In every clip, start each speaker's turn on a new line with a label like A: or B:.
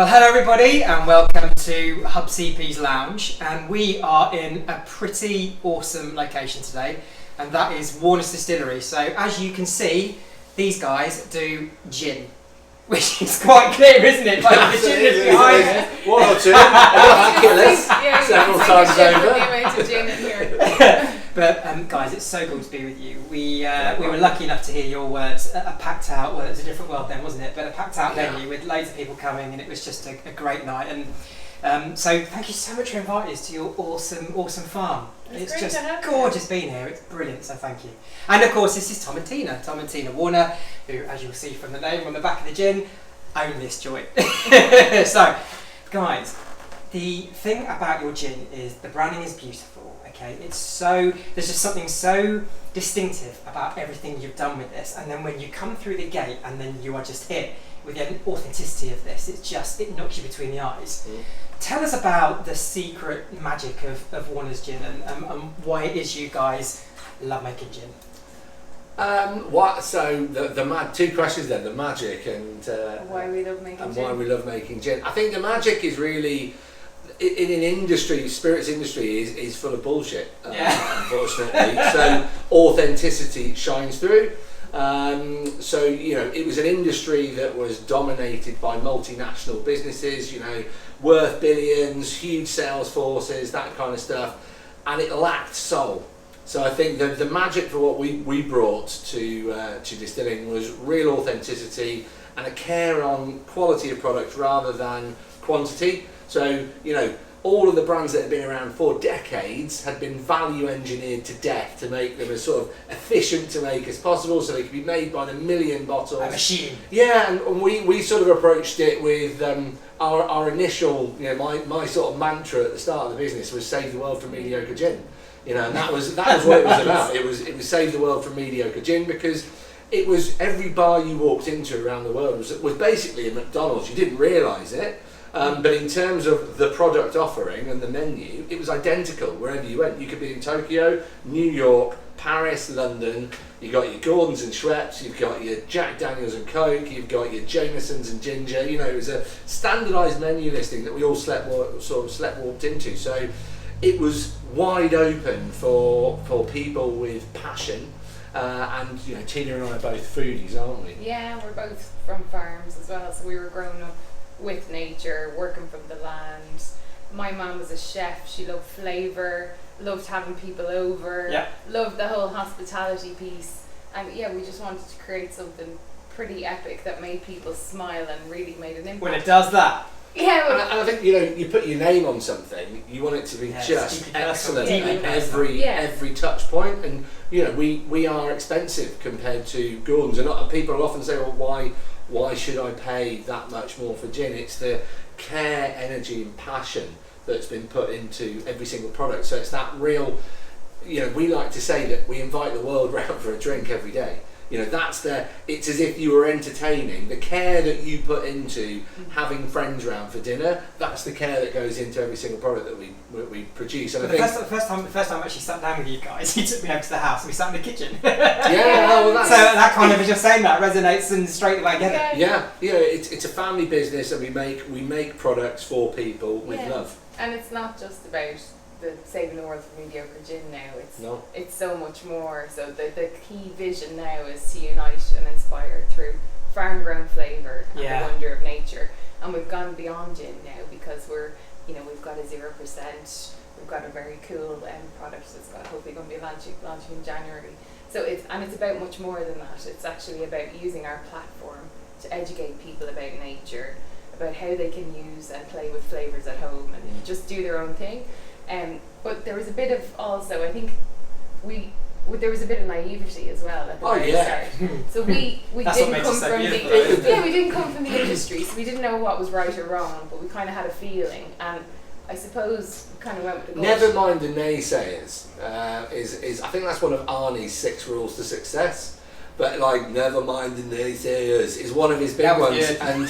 A: Well, hello everybody and welcome to HUBCP's Lounge, and we are in a pretty awesome location today, and that is Warner's Distillery. So as you can see, these guys do gin, which is quite clear, isn't it? Like the gin is behind us.
B: One or two, several times over.
C: The amount of gin in here.
A: But guys, it's so good to be with you. We were lucky enough to hear your words at a packed out, well it was a different world then, wasn't it? But a packed out venue with loads of people coming, and it was just a great night. And so thank you so much for inviting us to your awesome farm. It's just gorgeous being here, it's brilliant, so thank you. And of course this is Tom and Tina Warner, who, as you'll see from the name on the back of the gin, own this joint. So guys, the thing about your gin is the branding is beautiful. Okay, there's just something so distinctive about everything you've done with this, and then when you come through the gate and then you are just hit with the authenticity of this, it knocks you between the eyes. Tell us about the secret magic of Warner's Gin and why it is you guys love making gin.
B: So the two questions then, the magic and
C: why we love making gin.
B: Why we love making gin. I think the magic is really, in an industry, spirits industry is full of bullshit, unfortunately. So authenticity shines through. So it was an industry that was dominated by multinational businesses, worth billions, huge sales forces, that kind of stuff, and it lacked soul. So I think the magic for what we brought to distilling was real authenticity and a care on quality of product rather than quantity. So, all of the brands that had been around for decades had been value engineered to death to make them as sort of efficient to make as possible, so they could be made by the million bottles.
A: A machine.
B: Yeah, and we sort of approached it with our initial, my sort of mantra at the start of the business was save the world from mediocre gin. And that was what it was about. It was save the world from mediocre gin, because it was every bar you walked into around the world was basically a McDonald's. You didn't realise it. But in terms of the product offering and the menu, it was identical wherever you went. You could be in Tokyo, New York, Paris, London. You got your Gordons and Schweppes, you've got your Jack Daniels and Coke, you've got your Jamesons and Ginger. It was a standardised menu listing that we all walked into. So it was wide open for people with passion. And Tina and I are both foodies, aren't we?
C: Yeah, we're both from farms as well, so we were growing up with nature, working from the land. My mum was a chef, she loved flavour, loved having people over, loved the whole hospitality piece, and we just wanted to create something pretty epic that made people smile and really made an impact.
A: When it does that.
C: Yeah,
B: and I think you put your name on something, you want it to be just excellent at every touch point, and we are expensive compared to Gordon's, and people often say, well, why should I pay that much more for gin? It's the care, energy and passion that's been put into every single product. So it's that real, we like to say that we invite the world round for a drink every day. It's as if you were entertaining. The care that you put into having friends round for dinner, that's the care that goes into every single product that we produce. And
A: the first time I actually sat down with you guys, you took me over to the house and we sat in the kitchen.
B: So that
A: kind of, as you're saying that, resonates and straight away get it.
B: Yeah, it's a family business, and we make products for people with love.
C: And it's not just about saving the world from mediocre gin now, it's so much more. So the key vision now is to unite and inspire through farm grown flavour and the wonder of nature. And we've gone beyond gin now, because we've got a 0%, we've got a very cool product that's hopefully going to be launching in January. So it's about much more than that. It's actually about using our platform to educate people about nature, about how they can use and play with flavours at home and just do their own thing. But there was a bit of also, I think there was a bit of naivety as well at the very start. So we didn't come from we didn't come from the industry, so we didn't know what was right or wrong, but we kind of had a feeling, and I suppose we kind of went with the gut.
B: Never mind the naysayers. Is I think that's one of Arnie's 6 rules to success. But never mind the naysayers is one of his big ones. Good. And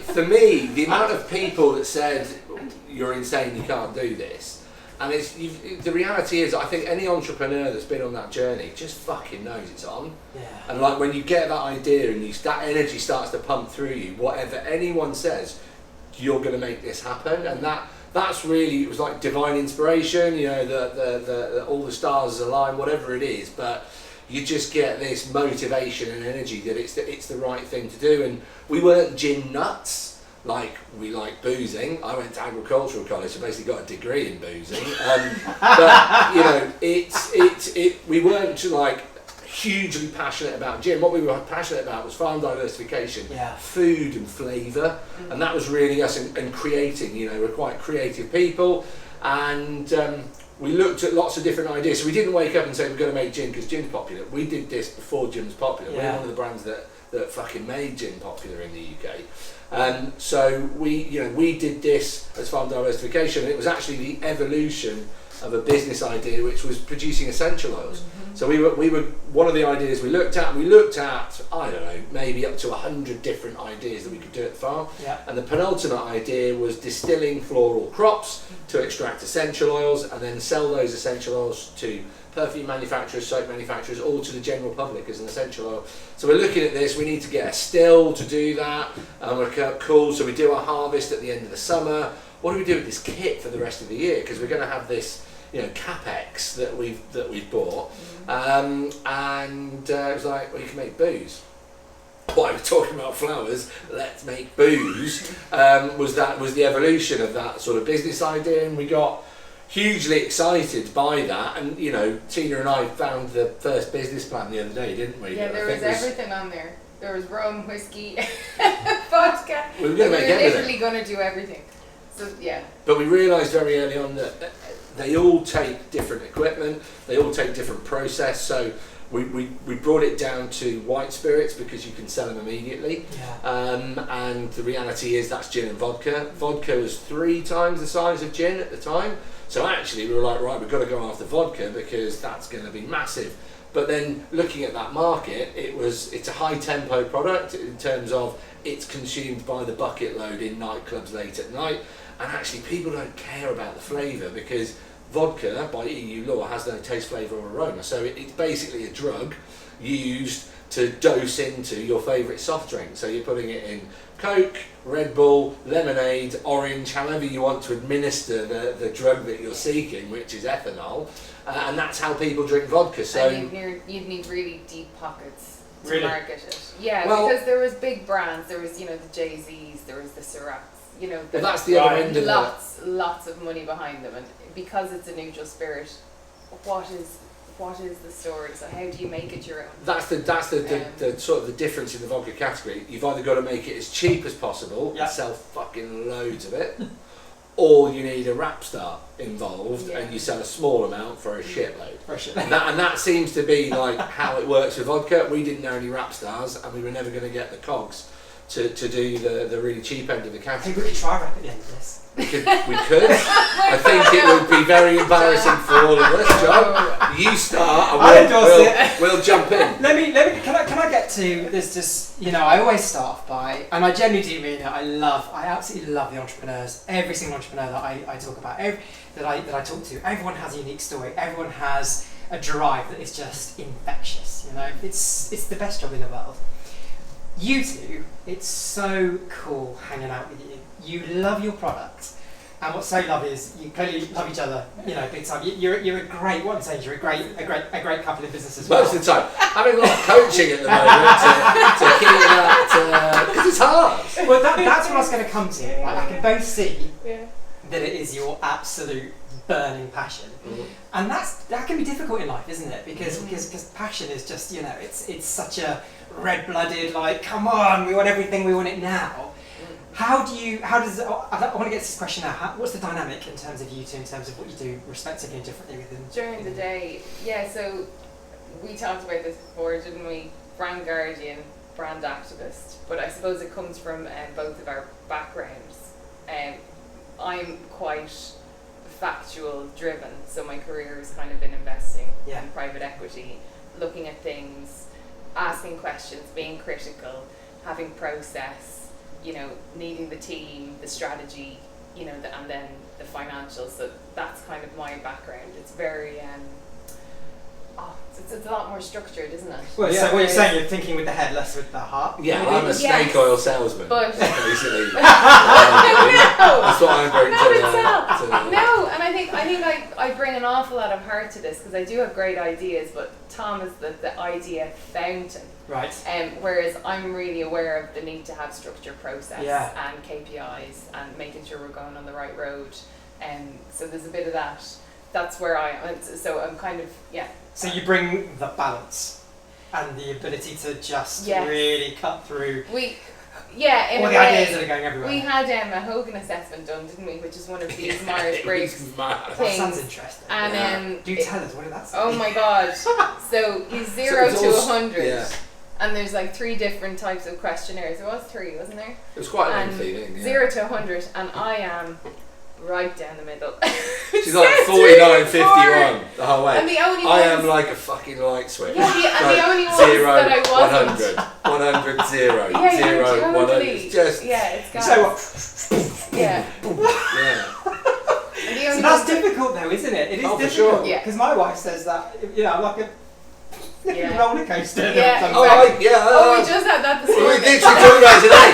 B: for me, the amount of people that said you're insane, you can't do this, And the reality is, I think any entrepreneur that's been on that journey just fucking knows it's on.
A: Yeah.
B: And like when you get that idea and that energy starts to pump through you, whatever anyone says, you're going to make this happen. And that's really, it was like divine inspiration, you know, the all the stars align, whatever it is. But you just get this motivation and energy that it's the right thing to do. And we weren't gin nuts. Like we like boozing. I went to agricultural college, so basically got a degree in boozing. But you know, we weren't like hugely passionate about gin. What we were passionate about was farm diversification, food and flavour, and that was really us and creating. You know, we're quite creative people, and we looked at lots of different ideas. So we didn't wake up and say we're going to make gin because gin's popular. We did this before gin was popular. We're one of the brands that fucking made gin popular in the UK. So we did this as farm diversification, and it was actually the evolution of a business idea which was producing essential oils. So we were one of the ideas we looked at. I don't know, maybe up to 100 different ideas that we could do at the farm. And the penultimate idea was distilling floral crops to extract essential oils and then sell those essential oils to perfume manufacturers, soap manufacturers, all to the general public as an essential oil. So we're looking at this, we need to get a still to do that, and we're cool, so we do our harvest at the end of the summer. What do we do with this kit for the rest of the year? Because we're going to have this, you know, capex that we've bought, and it was like, well, you can make booze. Why we're talking about flowers, let's make booze, was the evolution of that sort of business idea, and we got hugely excited by that. And you know, Tina and I found the first business plan the other day, didn't we?
C: Yeah, there was everything on there. There was rum, whiskey, vodka.
B: We were going to make everything.
C: We were literally going to do everything. So yeah.
B: But we realised very early on that they all take different equipment, they all take different process. So we brought it down to white spirits because you can sell them immediately. And the reality is that's gin and vodka. Vodka was 3 times the size of gin at the time. So actually we were like, right, we've got to go after vodka because that's going to be massive. But then looking at that market, it's a high tempo product in terms of it's consumed by the bucket load in nightclubs late at night. And actually people don't care about the flavour because vodka, by EU law, has no taste, flavour or aroma. So it's basically a drug used to dose into your favourite soft drink. So you're putting it in Coke, Red Bull, lemonade, orange, however you want to administer the drug that you're seeking, which is ethanol. And that's how people drink vodka. So
C: you'd need really deep pockets to
A: Really?
C: market it. Yeah,
B: Well,
C: because there was big brands. There was, you know, the Jay-Z's, there was the Cirocs. You know,
B: but that's the other end of
C: lots of money behind them, and because it's a neutral spirit, what is the story? So how do you make it your own?
B: That's the sort of the difference in the vodka category. You've either got to make it as cheap as possible and sell fucking loads of it, or you need a rap star involved and you sell a small amount for a shitload. And that seems to be like how it works with vodka. We didn't know any rap stars, and we were never going to get the cogs to do the really cheap end of the
A: I
B: category.
A: think we could try rap at the end of this.
B: We could. I think it would be very embarrassing for all of us, John. You start, and we'll jump in.
A: Let me. Can I get to this? Just, you know, I always start by, and I genuinely do mean it. I absolutely love the entrepreneurs. Every single entrepreneur that I talk about, that I talk to, everyone has a unique story. Everyone has a drive that is just infectious. You know, it's the best job in the world. You two, it's so cool hanging out with you. You love your product, and what's so lovely is you clearly love each other. You know, big time. You're a great. What I'm saying, you're a great couple in business as well.
B: Most of the time, having a lot of coaching at the moment to keep that because it's hard.
A: Well, that's what I was going to come to. Like, I can both see that it is your absolute burning passion, and that can be difficult in life, isn't it? Because passion is just, you know, it's such a red-blooded, like, come on, we want everything, we want it now. I want to get to this question now. What's the dynamic in terms of you two, in terms of what you do respectively and differently within?
C: During the day, so we talked about this before, didn't we? Brand guardian, brand activist, but I suppose it comes from both of our backgrounds. I'm quite factual driven, so my career has kind of been investing in private equity, looking at things, asking questions, being critical, having process, you know, needing the team, the strategy, and then the financials. So that's kind of my background. It's very it's a lot more structured, isn't it?
A: Well, so what you're saying, you're thinking with the head, less with the heart.
B: Yeah, I'm a snake oil salesman.
C: But
B: basically,
C: no,
B: that's what I'm very
C: No, and I think I bring an awful lot of heart to this because I do have great ideas, but Tom is the idea fountain.
A: Right.
C: Whereas I'm really aware of the need to have structure, process, and KPIs, and making sure we're going on the right road. So there's a bit of that. That's where I am. So I'm kind of
A: So you bring the balance and the ability to just really cut through. All the ideas that are going everywhere.
C: We had a Hogan assessment done, didn't we? Which is one of these Myers-Briggs things.
A: That sounds interesting.
C: And
A: do tell us, what did that say?
C: Oh my god! So he's 0 to 100.
B: Yeah.
C: And there's like 3 different types of questionnaires. There was 3, wasn't there?
B: It was quite a lengthy thing.
C: 0 to 100, and I am right down the middle.
B: She's like 49.51 the whole way.
C: And the only
B: I am like a fucking light switch.
C: Yeah, and the only ones
B: 0,
C: that I wasn't.
B: 100, 0,
C: Yeah,
B: 0, 100. It's just
C: it's got
A: So
C: yeah.
A: So that's difficult though, isn't it? It is difficult.
B: Sure.
C: Yeah.
A: Because my wife says that, I'm like a roller coaster.
C: Yeah.
B: We
C: just had that this
B: we
C: morning.
B: literally talked about it today.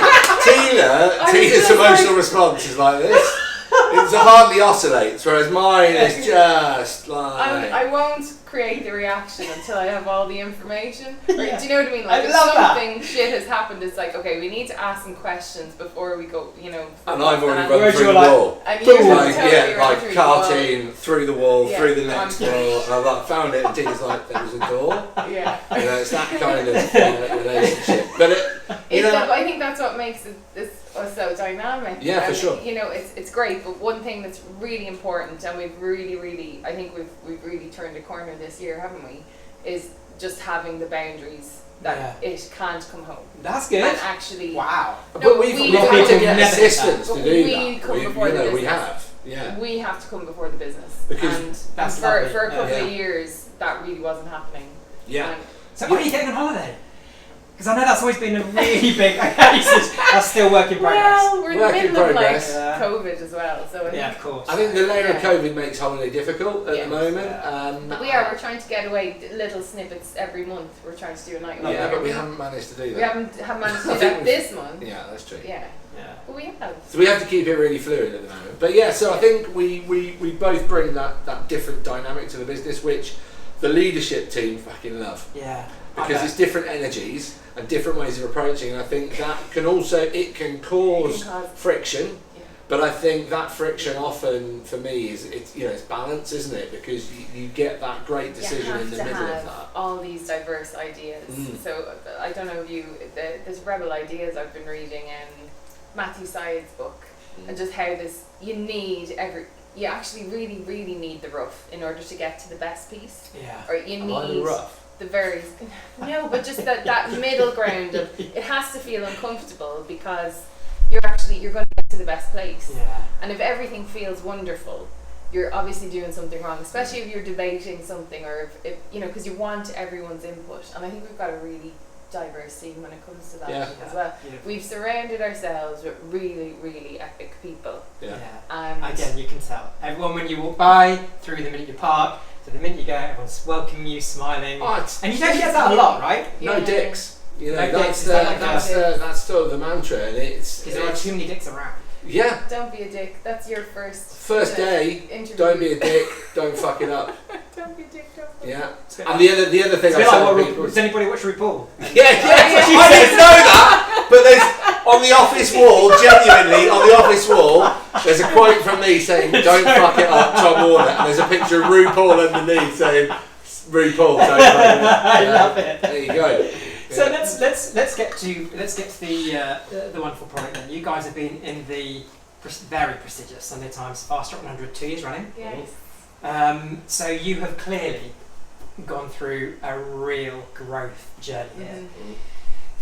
B: Tina's emotional response is like this. It hardly oscillates, whereas mine is just like...
C: I won't create the reaction until I have all the information. Do you know what I mean? Like
A: I
C: if
A: love
C: something shit has happened, it's like, okay, we need to ask some questions before we go,
B: And I've already run through the wall.
C: And you're
B: like cartoon, through the wall, through the next wall, and I found it, and Tina's like, there was a door.
C: Yeah.
B: It's that kind of relationship. But
C: I think that's what makes this so dynamic.
B: Yeah, for sure.
C: It's great, but one thing that's really important, and we've really, I think we've really turned a corner this year, haven't we? Is just having the boundaries that it can't come home.
A: That's good.
C: And actually,
A: wow.
B: But we've had to get assistance to do
C: we
B: that.
C: Come before the business.
B: We have. Yeah.
C: We have to come before the business.
B: Because
C: and
A: that's
C: for a couple of years, that really wasn't happening.
B: Yeah.
A: So are you getting on holiday? Because I know that's always been a really big... that's still work in progress.
C: Well, we're in the middle of COVID as well. So
A: of course.
B: I think the layer of COVID makes holiday difficult at the moment.
C: But we're trying to get away little snippets every month. We're trying to do a night.
B: Yeah, but we haven't managed to do that.
C: We haven't managed to do that this month.
B: Yeah, that's true.
C: Yeah. But we have.
B: So we have to keep it really fluid at the moment. But so I think we both bring that different dynamic to the business, which the leadership team fucking love.
A: Yeah.
B: Because it's different energies and different ways of approaching, and I think that can also cause friction. Yeah. But I think that friction often, for me, it's balance, isn't it? Because you get that great decision in the middle of that.
C: All these diverse ideas. So I don't know if there's Rebel Ideas I've been reading and Matthew Syed's book, and just how you actually really, really need the rough in order to get to the best piece.
A: Yeah.
C: Or you need
B: the rough.
C: But just that middle ground of it has to feel uncomfortable because you're going to get to the best place.
A: Yeah.
C: And if everything feels wonderful, you're obviously doing something wrong, especially if you're debating something or if because you want everyone's input. And I think we've got a really diverse team when it comes to that as well. Yeah. We've surrounded ourselves with really, really epic people.
A: Yeah. And again, you can tell. Everyone, when you walk by, through the minute you park, to the minute you go, everyone's welcoming you, smiling. And you don't get that a lot, right?
B: No dicks.
A: That's
B: sort of the mantra, and because
A: there are too many dicks around.
C: Yeah. Don't be a dick. That's your first
B: day.
C: Interview.
B: Don't be a dick. Don't fuck it up.
C: Don't be a dick. Don't fuck
B: it up.
C: Yeah.
B: And the other thing I said to people.
A: Does anybody watch RuPaul?
B: Yeah. I didn't know that. But there's on the office wall, genuinely on the office wall, there's a quote from me saying, "Don't fuck it up, Tom Warner." And there's a picture of RuPaul underneath saying, "RuPaul, don't fuck it up."
A: I love it.
B: There you go.
A: So let's get to the wonderful product then. You guys have been in the very prestigious Sunday Times Fast Track 100 2 years running.
C: Yes.
A: So you have clearly gone through a real growth journey here. Mm-hmm.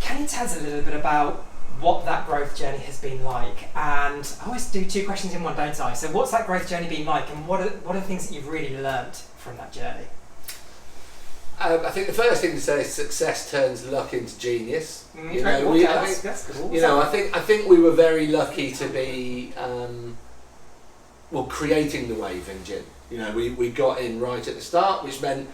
A: Can you tell us a little bit about what that growth journey has been like? And I always do 2 questions in one, don't I? So what's that growth journey been like, and what are the things that you've really learnt from that journey?
B: I think the first thing to say is success turns luck into genius.
A: That's cool.
B: I think we were very lucky to be creating the wave in gin. You know, we got in right at the start, which meant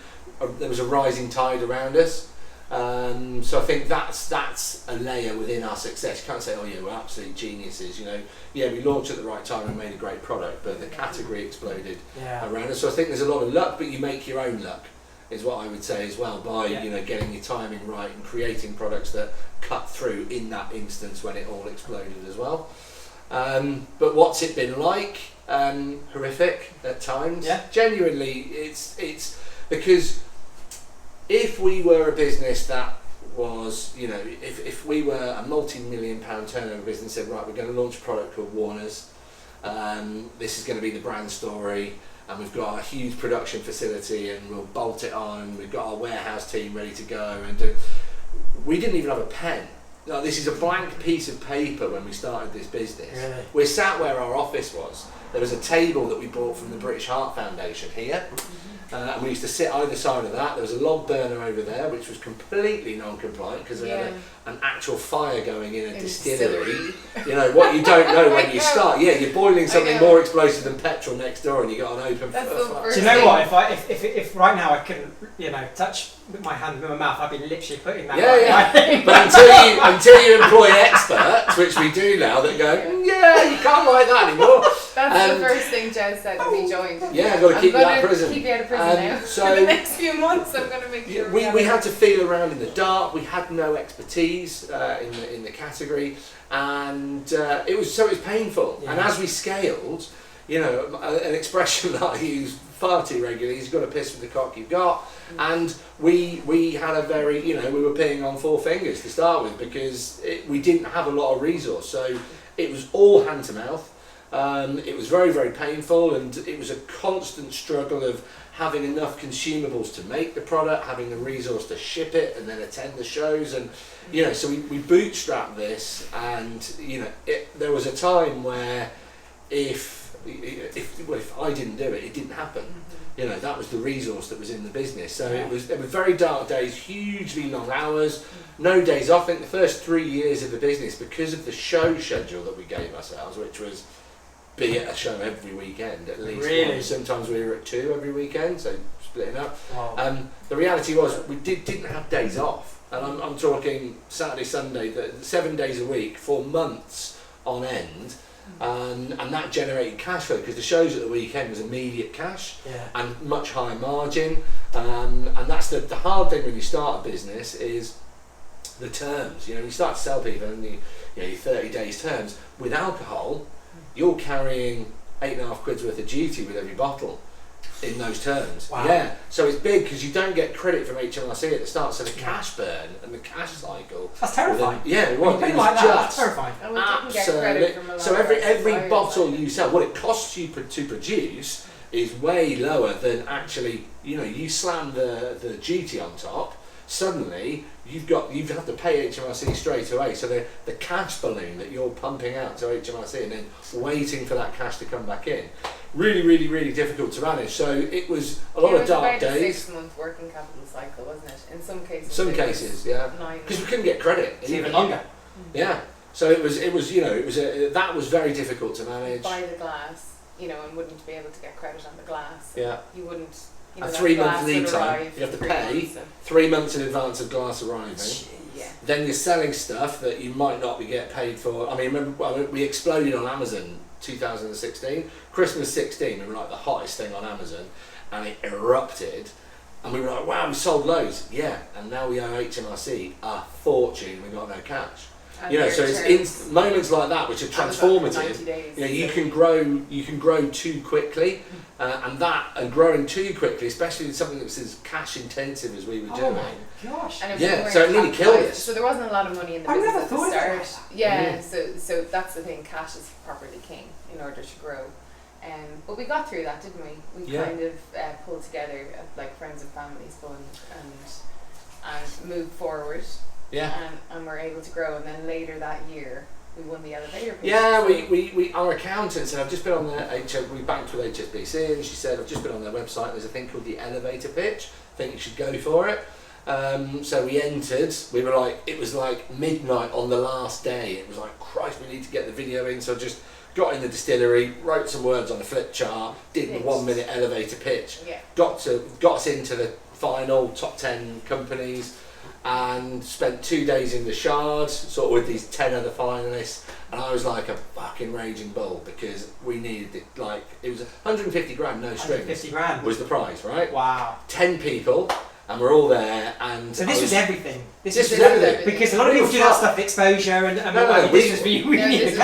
B: there was a rising tide around us. So I think that's a layer within our success. You can't say, oh yeah, we're absolute geniuses. You know, yeah, we launched at the right time and made a great product, but the category exploded around us. So I think there's a lot of luck, but you make your own luck, is what I would say as well, by you know, getting your timing right and creating products that cut through in that instance when it all exploded as well. But what's it been like? Horrific at times. Yeah. Genuinely, it's because if we were a business that was, you know, if we were a multi-million-pound turnover business, said, right, we're going to launch a product called Warner's, this is going to be the brand story, and we've got a huge production facility, and we'll bolt it on, we've got our warehouse team ready to go, and we didn't even have a pen. No, this is a blank piece of paper when we started this business.
A: Really?
B: We're sat where our office was. There was a table that we bought from the British Heart Foundation here. And we used to sit either side of that. There was a log burner over there, which was completely non-compliant because we had an actual fire going in a distillery. You know, what you don't know when you start. Yeah, you're boiling something more explosive than petrol next door, and you got an open fire.
A: Do you know what? If right now I couldn't, you know, touch with my hand with my mouth, I'd be literally putting that.
B: But until you employ experts, which we do now, that go, you can't like that anymore.
C: That's the first thing Jez said when he joined.
B: Yeah, I've got to keep you out of prison.
C: Keep you out of prison now.
B: So
C: for the next few months, I'm going to make sure
B: we had to feel around in the dark. We had no expertise in the category, and it was painful. Yeah. And as we scaled, you know, an expression that I use far too regularly is, you've got to piss with the cock you've got. And we had a very, you know, we were peeing on four fingers to start with because we didn't have a lot of resource. So it was all hand to mouth. It was very, very painful, and it was a constant struggle of having enough consumables to make the product, having the resource to ship it and then attend the shows, and you know, so we bootstrapped this, and you know, there was a time where if I didn't do it, it didn't happen. You know, that was the resource that was in the business. So there were very dark days, hugely long hours, no days off. I think the first 3 years of the business, because of the show schedule that we gave ourselves, which was be at a show every weekend at least. Really? Sometimes we were at 2 every weekend, so splitting up. Wow. The reality was we didn't have days off, and I'm talking Saturday, Sunday, 7 days a week for months on end. And that generated cash flow because the shows at the weekend was immediate cash and much higher margin, and that's the hard thing when you start a business is the terms. You know, you start to sell people and your 30 days terms with alcohol, you're carrying £8.50 worth of duty with every bottle in those terms. Wow. Yeah, so it's big because you don't get credit from HMRC at the start, so the cash burn and the cash cycle.
A: That's terrifying.
B: It was
A: that's terrifying.
B: Absolutely. So every bottle you sell, what it costs you to produce is way lower than actually, you know, you slam the duty on top, suddenly you have to pay HMRC straight away. So the cash balloon that you're pumping out to HMRC and then waiting for that cash to come back in, really, really, really difficult to manage. So it was a lot of dark days.
C: It was about a 6-month working capital cycle, wasn't it? In some cases.
B: Some cases, yeah. Because we couldn't get credit.
A: It's even longer.
B: Yeah. So it was you know, that was very difficult to manage.
C: Buy the glass, you know, and wouldn't be able to get credit on the glass.
B: Yeah.
C: You wouldn't. You know,
B: a 3-month lead time. You have to pay 3 months in advance of glass arriving.
C: Yeah.
B: Then you're selling stuff that you might not be get paid for. I mean, remember we exploded on Amazon 2016. Christmas 16, we were like the hottest thing on Amazon, and it erupted. And we were like, wow, we sold loads. Yeah, and now we owe HMRC a fortune. We got no cash. And you know, so it's moments like that which are transformative.
C: Days,
B: you know, you can grow too quickly, and growing too quickly, especially with something that's as cash intensive as we were doing.
A: Oh my gosh!
C: And
B: so it nearly killed us.
C: So there wasn't a lot of money in the business at the start. Yeah, so that's the thing. Cash is properly king in order to grow. But we got through that, didn't we? We kind of pulled together like friends and families fund and moved forward.
B: Yeah.
C: And we're able to grow, and then later that year we won the elevator pitch.
B: Yeah, we our accountants, and I've just been on we banked with HSBC, and she said I've just been on their website. There's a thing called the elevator pitch. I think you should go for it. So we entered. We were like, it was like midnight on the last day. It was like, Christ, we need to get the video in. So just got in the distillery, wrote some words on a flip chart, did the 1 minute elevator pitch, got us into the final top 10 companies, and spent 2 days in the Shard, sort of with these 10 other finalists, and I was like a fucking raging bull because we needed it. Like, it was 150 grand, no strings.
A: 150 grand
B: was the prize, right?
A: Wow.
B: 10 people. And we're all there, and
A: so this was everything.
B: This was everything
A: because a lot of people do that stuff, exposure, and this was for you. We needed
B: the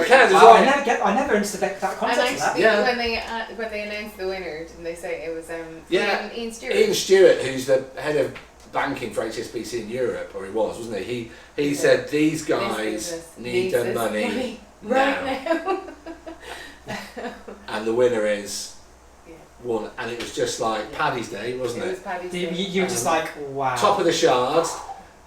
B: can.
A: Wow, I never understood that concept
C: and actually,
A: of
C: that. When they announced the winner, didn't they say it was Ian Stewart?
B: Ian Stewart, who's the head of banking for HSBC in Europe, or he was, wasn't he? He said these guys need their money
C: right now.
B: And the winner is. One, and it was just like Paddy's Day, wasn't it?
C: It was Paddy's Day.
A: You were just like, wow.
B: Top of the Shard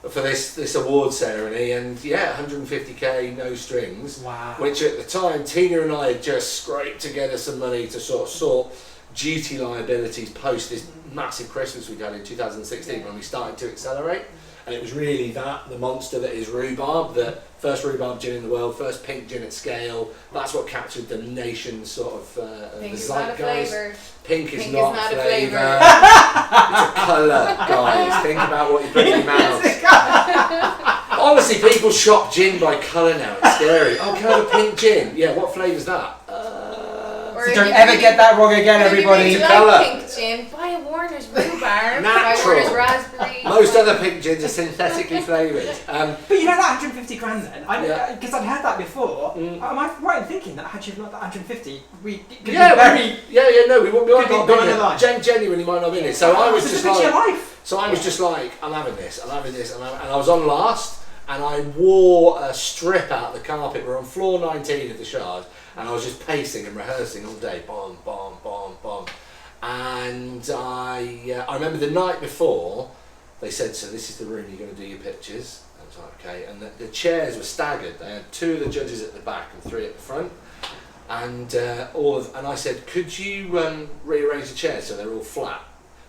B: for this award ceremony, and 150k, no strings.
A: Wow.
B: Which at the time, Tina and I had just scraped together some money to sort duty liabilities post this massive Christmas we'd had in 2016 when we started to accelerate. And it was really the monster that is rhubarb, the first rhubarb gin in the world, first pink gin at scale. That's what captured the nation's sort of
C: Pink
B: the
C: is not a flavour.
B: Pink is not a flavour. It's a colour, guys. Think about what you put in your mouth. Honestly, people shop gin by colour now. It's scary. Oh, can I have a pink gin? Yeah, what flavour's that?
A: So don't ever get that wrong again, everybody.
C: If you like pink gin, buy a Warner's rhubarb, buy a Warner's raspberry.
B: Most other pink gins are synthetically flavoured.
A: But you know that 150 grand then? Because I'd heard that before. Am I right in thinking that had you not that 150, we could be very...
B: No, we might not have been it. Genuinely might not have been it. So I was just like, I'm having this, and I was on last, and I wore a strip out the carpet. We're on floor 19 of the Shard, and I was just pacing and rehearsing all day, bomb, bomb, bomb, bomb. And I remember the night before, they said, so this is the room you're going to do your pictures. I was like, okay. And the chairs were staggered. They had 2 of the judges at the back and 3 at the front. And and I said, could you rearrange the chairs so they're all flat?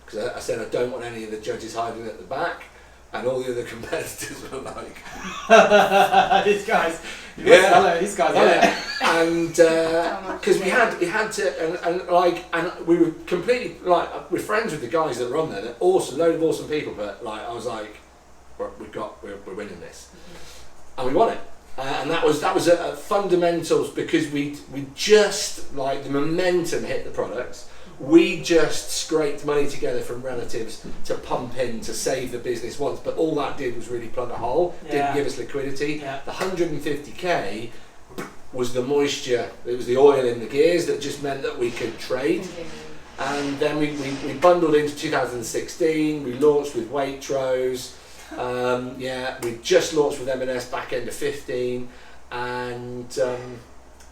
B: Because I said I don't want any of the judges hiding at the back. And all the other competitors were like,
A: these guys, these guys,
B: and because we had to, and we were completely we're friends with the guys that were on there. They're awesome, load of awesome people. But I was like, we're winning this, and we won it. And that was a fundamentals because we just the momentum hit the products. We just scraped money together from relatives to pump in to save the business once, but all that did was really plug a hole, didn't give us liquidity. The 150k was the moisture, it was the oil in the gears that just meant that we could trade. And then we bundled into 2016, we launched with Waitrose, we just launched with M&S back end of 15, and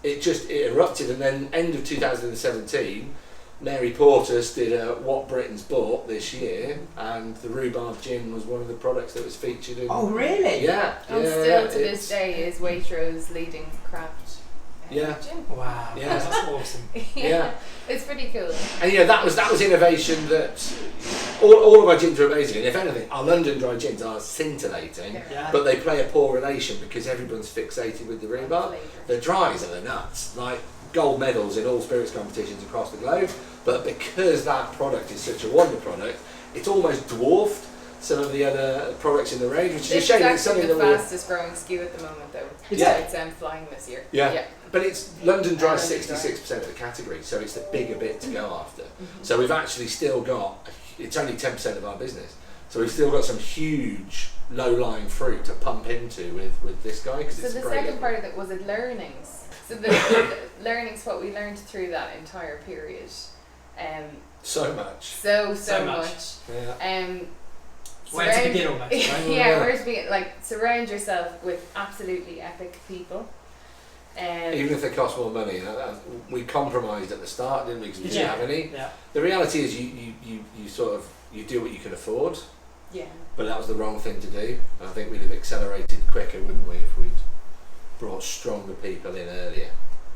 B: it erupted. And then end of 2017, Mary Portas did What Britain's Bought this year, and the rhubarb gin was one of the products that was featured in.
A: Oh, really?
B: Yeah.
C: And still to this day is Waitrose leading craft gin.
A: Wow. Yeah, that's awesome.
C: It's pretty cool.
B: And that was innovation. That all of our gins are amazing, and if anything, our London dry gins are scintillating, but they play a poor relation because everyone's fixated with the rhubarb. The dries are the nuts, like gold medals in all spirits competitions across the globe, but because that product is such a wonder product, it's almost dwarfed some of the other products in the range, which is a shame. It's something
C: the
B: that
C: fastest growing SKU at the moment, though.
B: Yeah.
C: It's flying this year.
B: But it's London Dry 66% of the category, so it's the bigger bit to go after. So we've actually still got, it's only 10% of our business, so we've still got some huge low-lying fruit to pump into with this guy.
C: So the second part of it was it learnings. So the learnings, what we learned through that entire period.
B: So much.
C: So much.
B: Yeah.
A: Where to begin almost, right?
C: Where to begin? Surround yourself with absolutely epic people.
B: Even if they cost more money, we compromised at the start, didn't we? Because we didn't have any.
A: Yeah.
B: The reality is, you sort of do what you can afford.
C: Yeah.
B: But that was the wrong thing to do. I think we'd have accelerated quicker, wouldn't we, if we'd brought stronger people in earlier.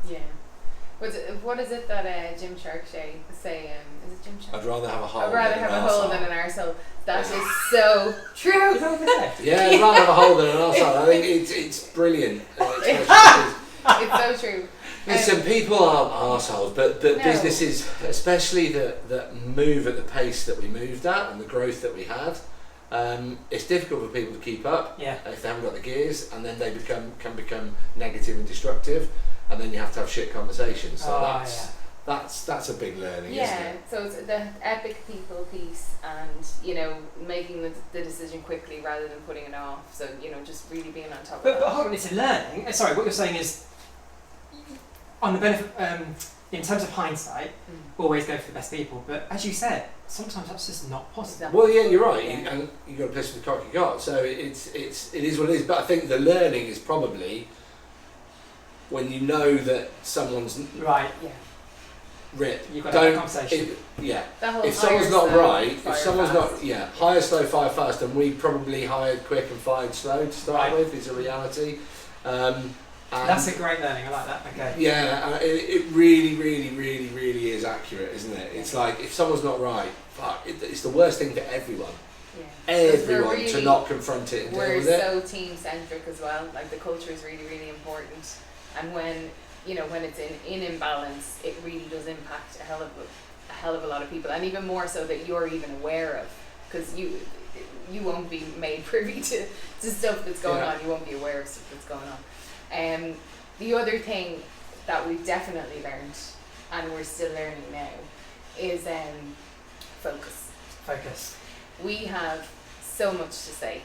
C: Yeah. What is it that Jim Shark say? Is it Jim Shark?
B: I'd rather have a hole.
C: I'd rather have a hole than an arsehole. That is so true.
B: Yeah, I'd rather have a hole than an arsehole. I think it's brilliant.
C: It's so true.
B: Listen, people aren't arseholes, but
C: No.
B: businesses, especially that move at the pace that we moved at and the growth that we had, it's difficult for people to keep up if they haven't got the gears, and then they can become negative and destructive, and then you have to have shit conversations. So that's a big learning, isn't it?
C: So it's the epic people piece, and making the decision quickly rather than putting it off. So just really being on top of it.
A: But hold on, it's a learning. Sorry, what you're saying is, on the benefit, in terms of hindsight, always go for the best people. But as you said, sometimes that's just not possible.
B: Well, yeah, you're right, and you got to piss with the cock you got. So it is what it is. But I think the learning is probably when you know that someone's
A: right.
B: Rip.
A: You've got to have a conversation.
B: If someone's not right, if someone's not, hire slow, fire fast, and we probably hired quick and fired slow to start with. Is a reality.
A: That's a great learning. I like that. Okay.
B: Yeah, it really, really, really, really is accurate, isn't it? It's like if someone's not right, it's the worst thing for everyone. Yeah. Everyone really, to not confront it and deal with it.
C: We're so team centric as well. Like the culture is really, really important, and when it's in imbalance, it really does impact a hell of a lot of people, and even more so that you're even aware of, because you won't be made privy to stuff that's going on. You won't be aware of stuff that's going on. The other thing that we've definitely learned, and we're still learning now, is focus.
A: Focus.
C: We have so much to say.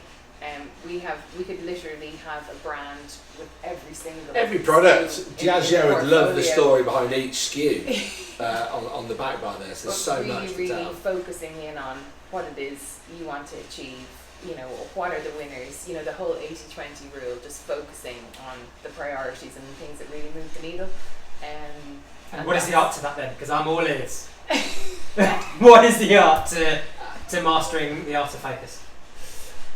C: We could literally have a brand with every
B: product. Diageo would love the story behind each SKU on the back bar there. So there's so much to tell.
C: Really focusing in on what it is you want to achieve. What are the winners? The whole 80-20 rule. Just focusing on the priorities and the things that really move the needle.
A: And what is the art to that then? Because I'm all ears. What is the art to mastering the art of focus?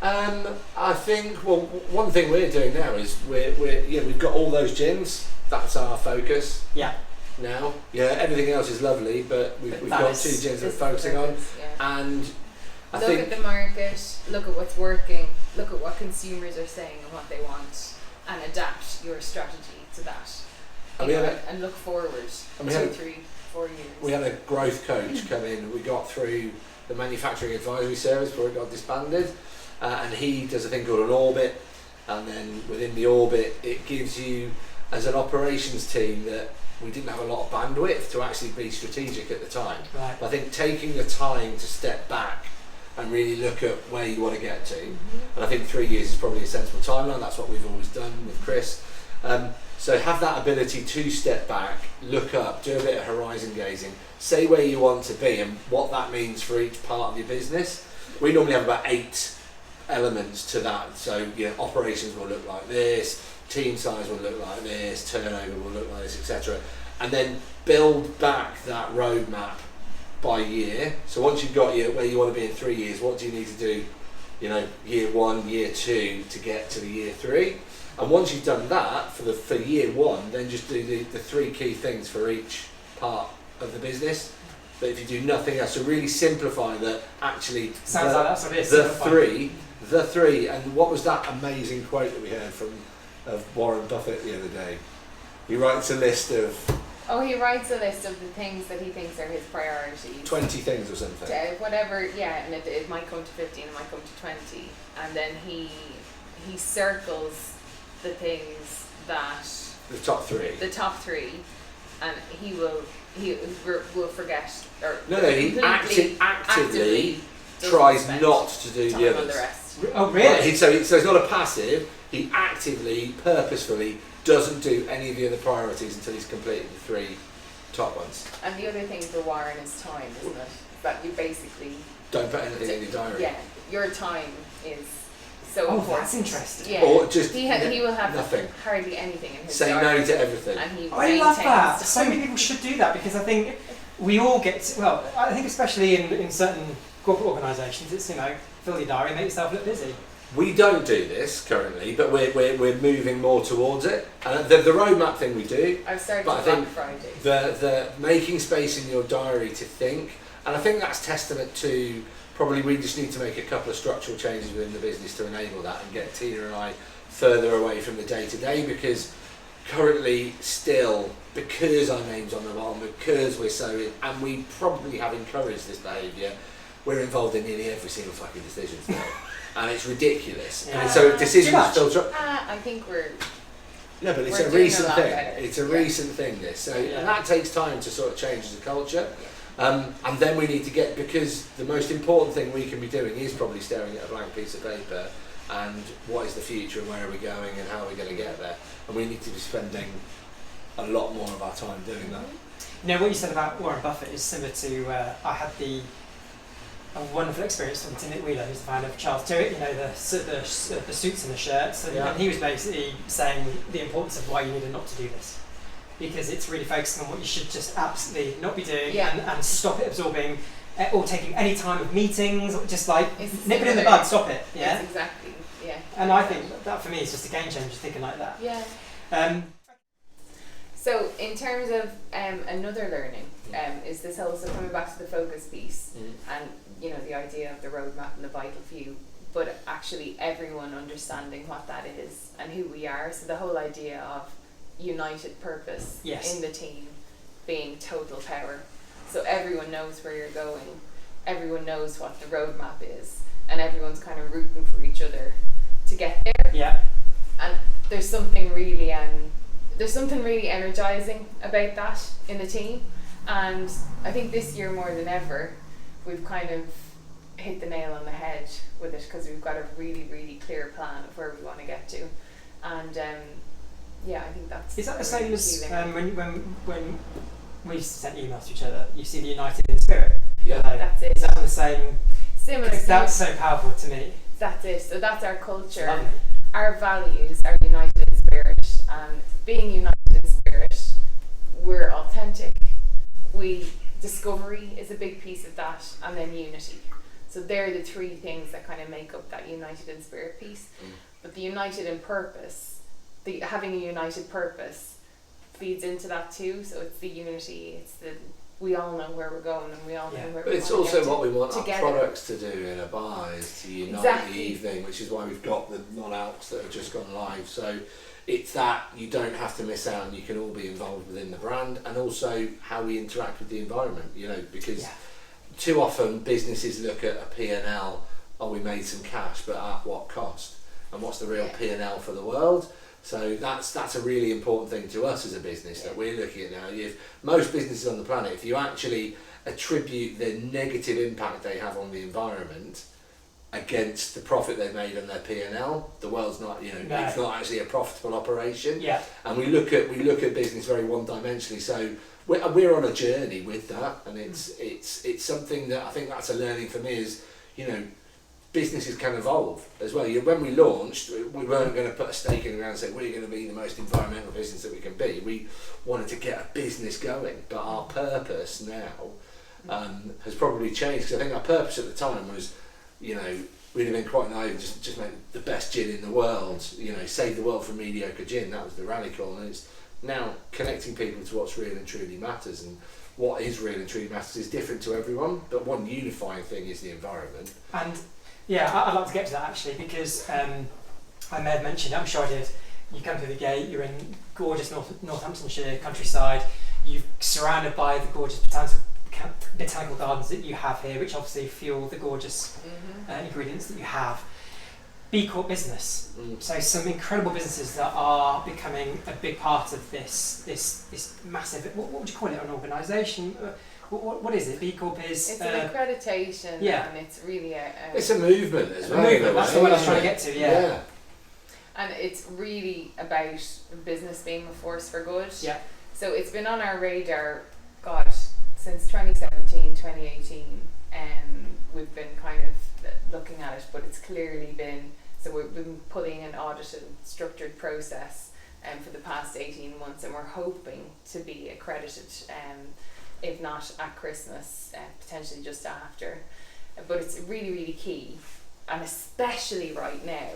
B: I think one thing we're doing now is we've got all those gyms. That's our focus.
A: Yeah.
B: Now, everything else is lovely, but we've got 2 gyms that we're focusing on, and
C: look at the market, look at what's working, look at what consumers are saying and what they want, and adapt your strategy to that. And look forward 2, 3, 4 years.
B: We had a growth coach come in. We got through the manufacturing advisory service before it got disbanded. And he does a thing called an orbit, and then within the orbit it gives you, as an operations team, that we didn't have a lot of bandwidth to actually be strategic at the time.
A: Right.
B: But I think taking the time to step back and really look at where you want to get to, and I think 3 years is probably a sensible timeline. That's what we've always done with Chris. So have that ability to step back, look up, do a bit of horizon gazing, say where you want to be and what that means for each part of your business. We normally have about 8 elements to that. So operations will look like this, team size will look like this, turnover will look like this, etc. And then build back that roadmap by year. So once you've got where you want to be in 3 years, what do you need to do year 1, year 2 to get to the year 3? And once you've done that for year 1, then just do the 3 key things for each part of the business. But if you do nothing else, so really simplify that. Actually,
A: sounds like that's what it is.
B: The three, and what was that amazing quote that we heard of Warren Buffett the other day? He writes a list of
C: the things that he thinks are his priorities.
B: 20 things or something.
C: Whatever, and it might come to 15, it might come to 20, and then he circles the things that
B: the top three, and he will forget or he actively tries not to do the others.
A: Oh really?
B: Right, so it's not a passive. He actively, purposefully doesn't do any of the other priorities until he's completed the 3 top ones.
C: And the other thing for Warren is time, isn't it? That you basically
B: don't put anything in your diary.
C: Yeah, your time is so important.
A: That's interesting.
C: Yeah.
B: Or just
C: he will have
B: nothing.
C: Hardly anything in his
B: Say
C: diary.
B: no to everything.
C: And
A: I love that. So many people should do that, because I think we all get I think especially in certain corporate organisations, it's fill your diary and make yourself look busy.
B: We don't do this currently, but we're moving more towards it. And the roadmap thing we do.
C: I've started
B: but I think
C: Friday.
B: The making space in your diary to think, and I think that's testament to probably we just need to make a couple of structural changes within the business to enable that and get Tina and I further away from the day-to-day, because currently still, because our name's on the bottom, because we're so in, and we probably have encouraged this behaviour, we're involved in nearly every single fucking decision now. And it's ridiculous.
A: Yeah.
B: And so decisions filter.
C: I think we're.
B: No, but it's
C: we're
B: a
C: doing
B: recent
C: lot
B: thing.
C: better.
B: It's a recent thing, this. So,
A: Yeah.
B: and that takes time to sort of change as a culture. And then we need to get, because the most important thing we can be doing is probably staring at a blank piece of paper and what is the future and where are we going and how are we going to get there. And we need to be spending a lot more of our time doing that.
A: You know, what you said about Warren Buffett is similar to, I had a wonderful experience from Tim Wheeler, who's the founder of Charles Tyrwhitt, you know, the suits and the shirts, and he was basically saying the importance of why you need not to do this. Because it's really focusing on what you should just absolutely not be doing and stop it absorbing or taking any time of meetings, or just like nip it in the bud, stop it. Yeah,
C: It's exactly, yeah.
A: And I think that for me is just a game changer, thinking like that.
C: Yeah. So in terms of another learning, is this also coming back to the focus piece and you know the idea of the roadmap and the vital few, but actually everyone understanding what that is and who we are. So the whole idea of united purpose in the team being total power. So everyone knows where you're going, everyone knows what the roadmap is, and everyone's kind of rooting for each other to get there.
A: Yeah.
C: And there's something really energizing about that in the team. And I think this year more than ever, we've kind of hit the nail on the head with it because we've got a really, really clear plan of where we want to get to. And yeah, I think that's.
A: Is that the same
C: really
A: as
C: feeling.
A: when we sent emails to each other? You see the united in spirit.
B: Yeah.
A: Like,
C: That's it.
A: is that the same?
C: Similar.
A: That's so powerful to me.
C: That's it. So that's our culture.
A: Lovely.
C: Our values are united in spirit, and being united in spirit, we're authentic. Discovery is a big piece of that, and then unity. So they're the three things that kind of make up that united in spirit piece. But the united in purpose, having a united purpose feeds into that too. So it's the unity, it's the we all know where we're going and we all know where
B: but
C: we
B: it's
C: want to
B: also
C: get
B: what we want
C: together.
B: our products to do in a bar is to unite the evening, which is why we've got the non-alcs that have just gone live. So it's that you don't have to miss out and you can all be involved within the brand, and also how we interact with the environment, you know, because too often businesses look at a P&L, we made some cash, but at what cost? And what's the real P&L for the world? So that's a really important thing to us as a business that we're looking at now. If most businesses on the planet, if you actually attribute the negative impact they have on the environment against the profit they've made on their P&L, the world's not, you know, it's not actually a profitable operation.
A: Yeah.
B: And we look at business very one-dimensionally. So we're on a journey with that, and it's something that I think that's a learning for me is, you know, businesses can evolve as well. When we launched, we weren't going to put a stake in the ground and say we're going to be the most environmental business that we can be. We wanted to get a business going, but our purpose now has probably changed, because I think our purpose at the time was, you know, we'd have been quite naive, just make the best gin in the world, you know, save the world from mediocre gin. That was the rally call, and it's now connecting people to what's real and truly matters. And what is real and truly matters is different to everyone, but one unifying thing is the environment.
A: And yeah, I'd like to get to that actually, because I may have mentioned, I'm sure I did, you come through the gate, you're in gorgeous Northamptonshire countryside, you're surrounded by the gorgeous botanical gardens that you have here, which obviously fuel the gorgeous ingredients that you have. BCorp business, so some incredible businesses that are becoming a big part of this massive, what would you call it, an organisation? What is it? BCorp is...
C: It's an accreditation, and it's really
B: it's a movement as well.
A: Movement, that's the one I was trying to get to, yeah.
C: And it's really about business being a force for good.
A: Yeah.
C: So it's been on our radar, since 2017, 2018, we've been kind of looking at it, but it's clearly been, so we've been putting an audited, structured process for the past 18 months, and we're hoping to be accredited, if not at Christmas, potentially just after. But it's really, really key, and especially right now,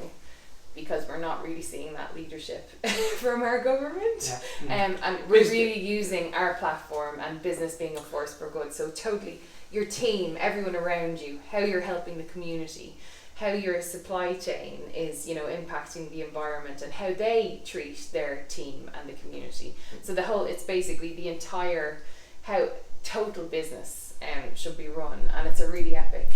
C: because we're not really seeing that leadership from our government. And we're really using our platform and business being a force for good. So totally, your team, everyone around you, how you're helping the community, how your supply chain is, impacting the environment and how they treat their team and the community. So it's basically the entire, how total business should be run, and it's a really epic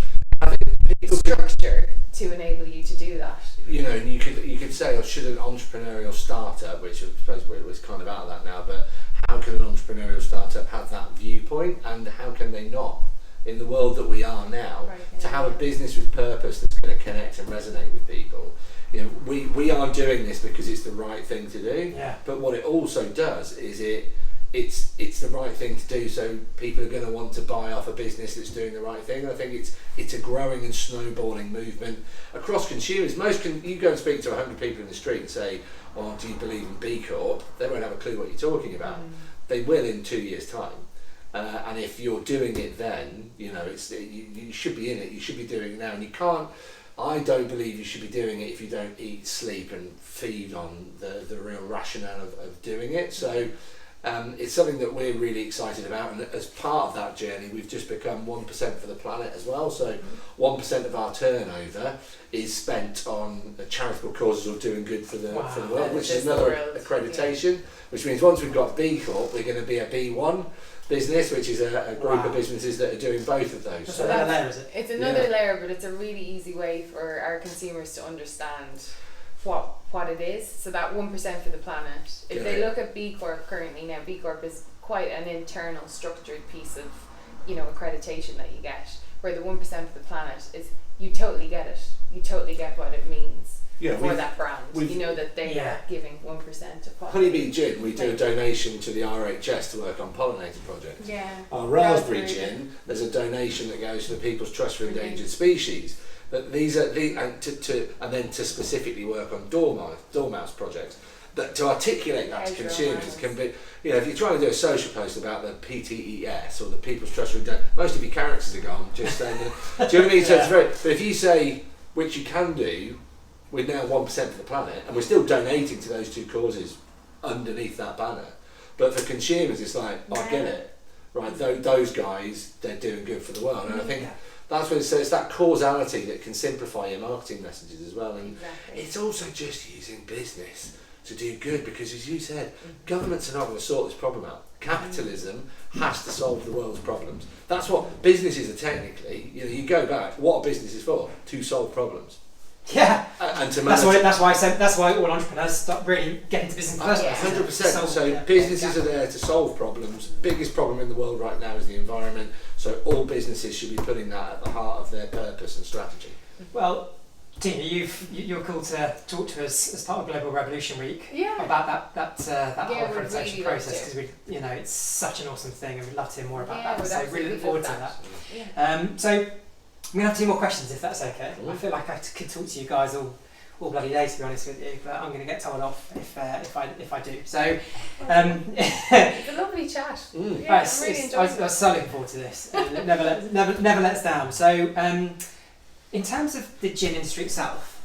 C: structure to enable you to do that.
B: And you could say, or should an entrepreneurial startup, which I suppose was kind of out of that now, but how can an entrepreneurial startup have that viewpoint, and how can they not? In the world that we are now, to have a business with purpose that's going to connect and resonate with people. We are doing this because it's the right thing to do.
A: Yeah.
B: But what it also does is it's the right thing to do, so people are going to want to buy off a business that's doing the right thing. And I think it's a growing and snowballing movement across consumers. You go and speak to 100 people in the street and say, "Oh, do you believe in BCorp?" They won't have a clue what you're talking about. They will in 2 years' time. And if you're doing it then, you should be in it, you should be doing it now. And you can't, I don't believe you should be doing it if you don't eat, sleep and feed on the real rationale of doing it. So it's something that we're really excited about, and as part of that journey we've just become 1% for the planet as well. So 1% of our turnover is spent on charitable causes or doing good for the world, which is another accreditation, which means once we've got B Corp, we're going to be a B1 business, which is a group of businesses that are doing both of those.
A: So another layer, is it?
C: It's another layer, but it's a really easy way for our consumers to understand what it is. So that 1% for the planet. If they look at B Corp currently now, B Corp is quite an internal structured piece of accreditation that you get, where the 1% for the planet is you totally get it. You totally get what it means. For that brand, that they are giving 1% of what.
B: Honeybee Gin, we do a donation to the RHS to work on pollinator projects.
C: Yeah.
B: Our raspberry gin, there's a donation that goes to the People's Trust for Endangered Species. But these are and then to specifically work on dormouse projects. That to articulate that to consumers can be, if you're trying to do a social post about the PTES or the People's Trust for Endangered, most of your characters are gone. Just saying, do you know what I mean? So it's but if you say, which you can do. We're now 1% for the planet, and we're still donating to those two causes underneath that banner. But for consumers, it's like, I get it, right? Those guys, they're doing good for the world, and I think that's when it's that causality that can simplify your marketing messages as well. And it's also just using business to do good, because as you said, governments are not going to sort this problem out. Capitalism has to solve the world's problems. That's what businesses are technically. You go back, what are businesses for? To solve problems.
A: Yeah,
B: and to
A: that's why all entrepreneurs start really getting into business in the first place.
B: 100%. So businesses are there to solve problems. Biggest problem in the world right now is the environment. So all businesses should be putting that at the heart of their purpose and strategy.
A: Well, Tina, you're cool to talk to us as part of Global Revolution Week about that whole accreditation process, because it's such an awesome thing, and we'd love to hear more about that. So really look forward to that. Yeah. So. I'm going to have 2 more questions, if that's okay. I feel like I could talk to you guys all bloody day, to be honest with you, but I'm going to get told off if I do. So,
C: it's a lovely chat. I'm really enjoying it.
A: I was so looking forward to this. It never lets down. So, in terms of the gin industry itself,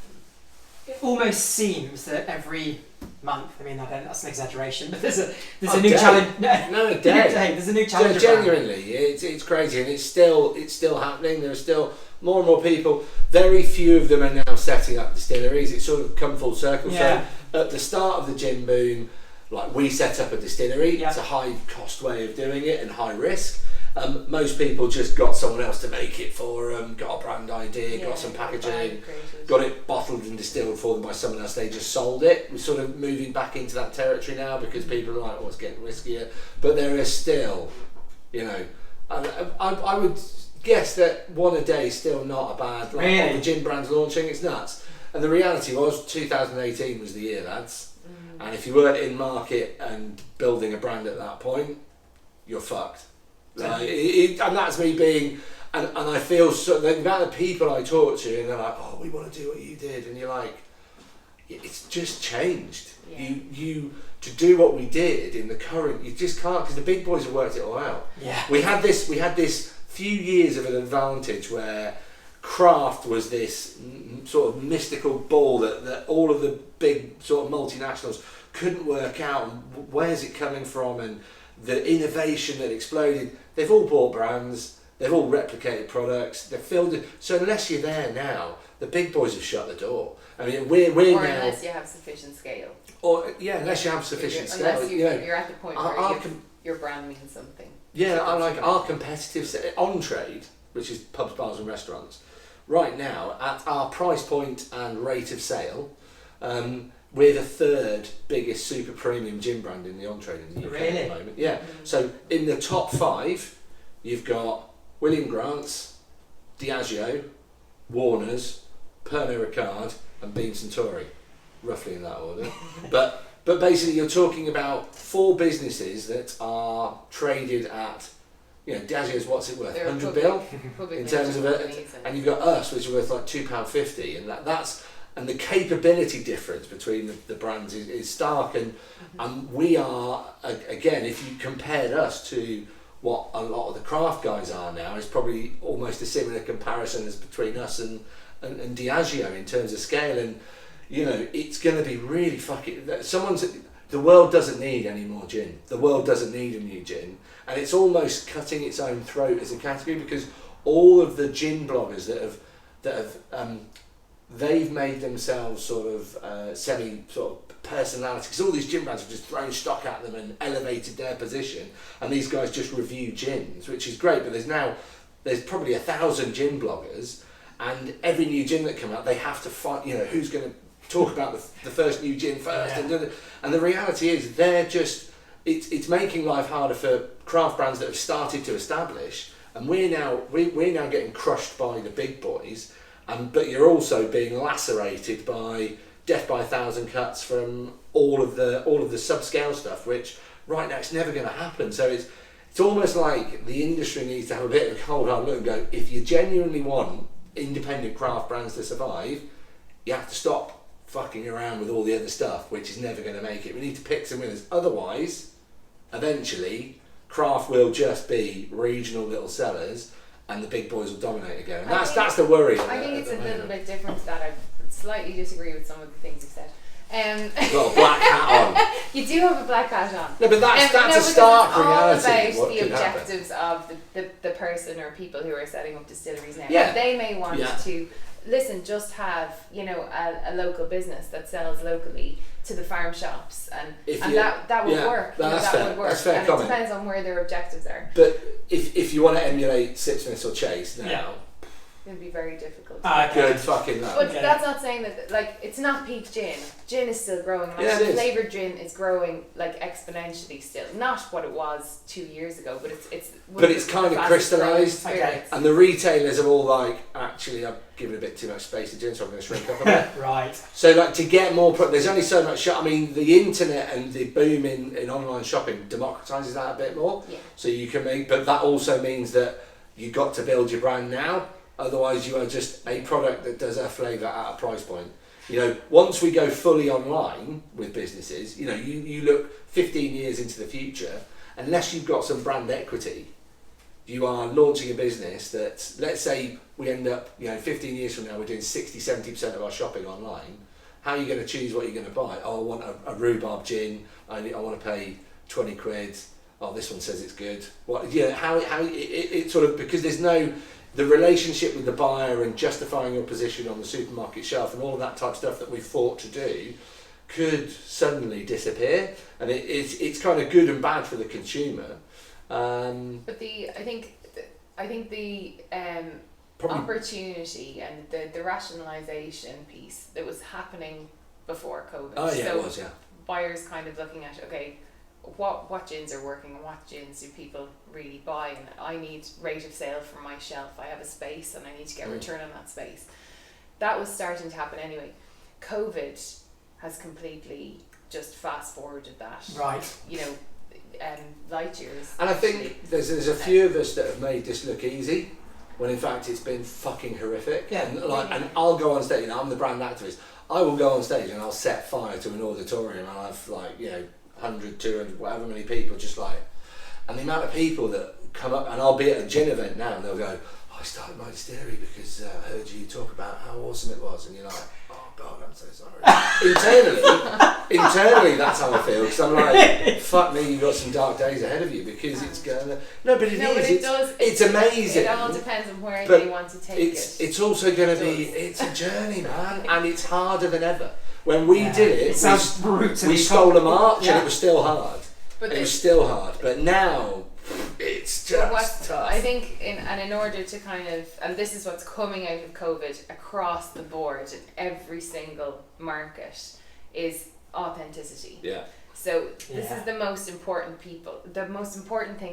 A: it almost seems that every month, that's an exaggeration, but there's a new challenge.
B: No, a day.
A: There's a new challenge.
B: So genuinely, it's crazy, and it's still happening. There are still more and more people. Very few of them are now setting up distilleries. It's sort of come full circle.
A: Yeah.
B: So at the start of the gin boom, like we set up a distillery.
A: Yeah.
B: It's a high cost way of doing it and high risk. Most people just got someone else to make it for them, got a brand idea, got some packaging, got it bottled and distilled for them by someone else, they just sold it. We're sort of moving back into that territory now, because people are like, it's getting riskier. But there is still, I would guess that 1 a day is still not a bad, all the gin brands launching, it's nuts. And the reality was 2018 was the year, lads. And if you weren't in market and building a brand at that point, you're fucked. And that's me being, and I feel so, the amount of people I talk to, and they're like, we want to do what you did, and you're like, it's just changed. You to do what we did in the current, you just can't, because the big boys have worked it all out. We had this few years of an advantage where craft was this sort of mystical ball that all of the big sort of multinationals couldn't work out, and where's it coming from, and the innovation that exploded. They've all bought brands, they've all replicated products, they've filled it. So unless you're there now, the big boys have shut the door. I mean, we're
C: or
B: now,
C: unless you have sufficient scale.
B: Or unless you have sufficient scale.
C: Unless you're at the point where your brand means something.
B: Yeah, I like our competitive on trade, which is pubs, bars, and restaurants. Right now, at our price point and rate of sale, we're the third biggest super premium gin brand in the on-trade in the UK at the moment. Yeah. So in the top 5, you've got William Grant's, Diageo, Warner's, Pernod Ricard, and Beam Suntory, roughly in that order. But basically, you're talking about 4 businesses that are traded at, Diageo's what's it worth?
C: They're
B: 100 bill in terms of
C: it,
B: and you've got us, which are worth like £2.50, and that's. And the capability difference between the brands is stark, and we are, again, if you compared us to what a lot of the craft guys are now, it's probably almost a similar comparison as between us and Diageo in terms of scale. And it's going to be really fucking. The world doesn't need any more gin. The world doesn't need a new gin, and it's almost cutting its own throat as a category, because all of the gin bloggers that have they've made themselves sort of sort of personality, because all these gin brands have just thrown stock at them and elevated their position, and these guys just review gins, which is great. But there's probably 1,000 gin bloggers, and every new gin that come out, they have to fight. Who's going to talk about the first new gin first, and the reality is they're just it's making life harder for craft brands that have started to establish, and we're now getting crushed by the big boys. But you're also being lacerated by death by 1,000 cuts from all of the subscale stuff, which right now it's never going to happen. So it's almost like the industry needs to have a bit of a cold hard look and go, if you genuinely want independent craft brands to survive, you have to stop fucking around with all the other stuff, which is never going to make it. We need to pick some winners. Otherwise, eventually, craft will just be regional little sellers, and the big boys will dominate again. And that's the worry.
C: I think it's a little bit different to that. I slightly disagree with some of the things you said.
B: You've got a black hat on.
C: You do have a black hat on.
B: No, but that's a stark reality.
C: It's all about the objectives of the person or people who are setting up distilleries now.
B: Yeah.
C: They may want to just have a local business that sells locally to the farm shops, and that would work.
B: That's fair.
C: Would work.
B: That's fair
C: and
B: comment.
C: It depends on where their objectives are.
B: But if you want to emulate Sipsmiths or Chase now,
C: it would be very difficult.
B: Good fucking luck.
C: But that's not saying that it's not peak gin. Gin is still growing. And flavoured gin is growing exponentially still. Not what it was 2 years ago, but it's
B: kind of crystallised. And the retailers are all actually, I've given a bit too much space to gin, so I'm going to shrink up a bit.
A: Right.
B: So to get more, there's only so much. I mean, the internet and the boom in online shopping democratises that a bit more.
C: Yeah.
B: So you can but that also means that you've got to build your brand now. Otherwise, you are just a product that does a flavour at a price point. Once we go fully online with businesses, you look 15 years into the future, unless you've got some brand equity, you are launching a business that, let's say we end up, 15 years from now, we're doing 60-70% of our shopping online. How are you going to choose what you're going to buy? Oh, I want a rhubarb gin. I want to pay 20 quid. Oh, this one says it's good. How it sort of, because there's no... The relationship with the buyer and justifying your position on the supermarket shelf and all of that type of stuff that we fought to do could suddenly disappear, and it's kind of good and bad for the consumer.
C: But I think the opportunity and the rationalisation piece that was happening before COVID.
B: Oh yeah, it was, yeah.
C: Buyers kind of looking at what gins are working and what gins do people really buy, and I need rate of sale from my shelf. I have a space and I need to get return on that space. That was starting to happen anyway. COVID has completely just fast forwarded that.
A: Right.
C: Light years.
B: And I think there's a few of us that have made this look easy, when in fact it's been fucking horrific.
A: Yeah.
B: And I'll go on stage, I'm the brand activist. I will go on stage and I'll set fire to an auditorium, and I'll have 100, 200, whatever many people, and the amount of people that come up, and I'll be at a gin event now, and they'll go, I started my distillery because I heard you talk about how awesome it was, and you're like, oh God, I'm so sorry. Internally, that's how I feel, because I'm like, fuck me, you've got some dark days ahead of you, because it's gonna. No, but it is. It's amazing.
C: It all depends on where they want to take it.
B: It's also going to be. It's a journey, man, and it's harder than ever. When we did it, we stole a march, and it was still hard. But it was still hard, but now it's just tough.
C: I think, in order to kind of, and this is what's coming out of COVID across the board in every single market, is authenticity.
B: Yeah.
C: So this is the most important thing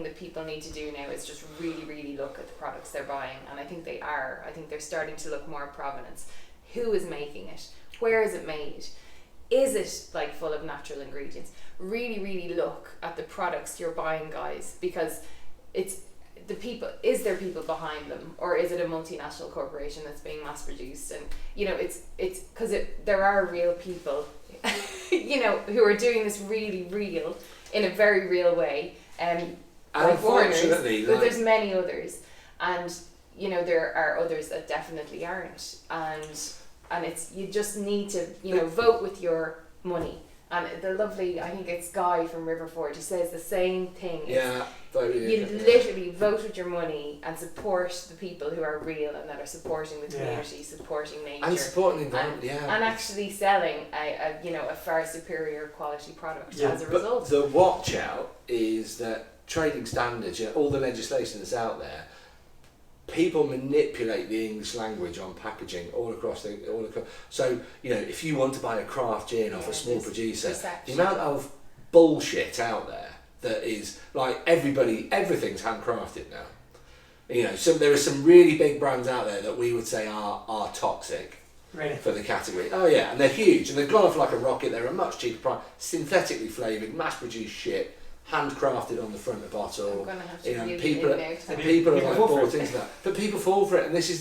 C: that people need to do now is just really, really look at the products they're buying, and I think they are. I think they're starting to look more at provenance. Who is making it? Where is it made? Is it like full of natural ingredients? Really, really look at the products you're buying, guys, because it's the people. Is there people behind them, or is it a multinational corporation that's being mass produced? And it's because there are real people, who are doing this really real in a very real way. Like
B: Unfortunately,
C: but there's many others, and there are others that definitely aren't, and it's, you just need to vote with your money. And the lovely, I think it's Guy from Riverford, who says the same thing. You literally vote with your money and support the people who are real and that are supporting the community, supporting nature,
B: and supporting the environment,
C: and actually selling a far superior quality product as a result.
B: The watch out is that trading standards, all the legislation that's out there, people manipulate the English language on packaging all across. So if you want to buy a craft gin off a small producer, the amount of bullshit out there that is like everything's handcrafted now. So there are some really big brands out there that we would say are toxic.
A: Really?
B: For the category. Oh yeah, and they're huge, and they've gone off like a rocket. They're a much cheaper price, synthetically flavoured, mass-produced shit. Handcrafted on the front of the bottle. People are like bought into that, but people fall for it, and this is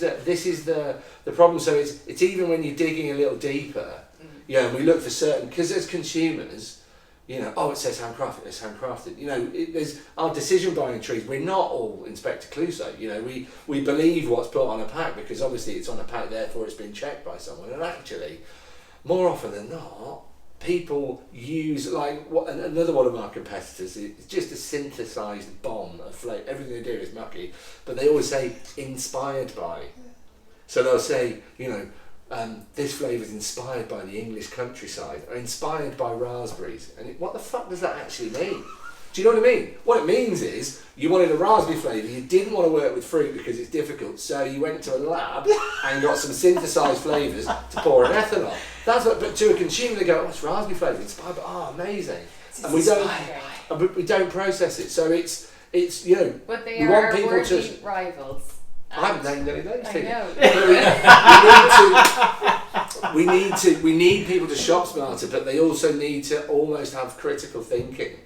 B: the problem. So it's even when you're digging a little deeper, and we look for certain, because as consumers, it says handcrafted, it's handcrafted. There's our decision buying trees. We're not all Inspector Clouseau. We believe what's put on a pack because obviously it's on a pack, therefore it's been checked by someone, and actually, more often than not, people use another one of our competitors. It's just a synthesised bomb of flavour. Everything they do is mucky, but they always say inspired by. So they'll say, this flavour is inspired by the English countryside, or inspired by raspberries. And what the fuck does that actually mean? Do you know what I mean? What it means is you wanted a raspberry flavour, you didn't want to work with fruit because it's difficult, so you went to a lab and got some synthesised flavours to pour an ethanol. But to a consumer they go, it's raspberry flavour, inspired by, amazing. And we don't process it, so it's
C: But they are worthy rivals.
B: I haven't named any names.
C: I know.
B: We need people to shop smarter, but they also need to almost have critical thinking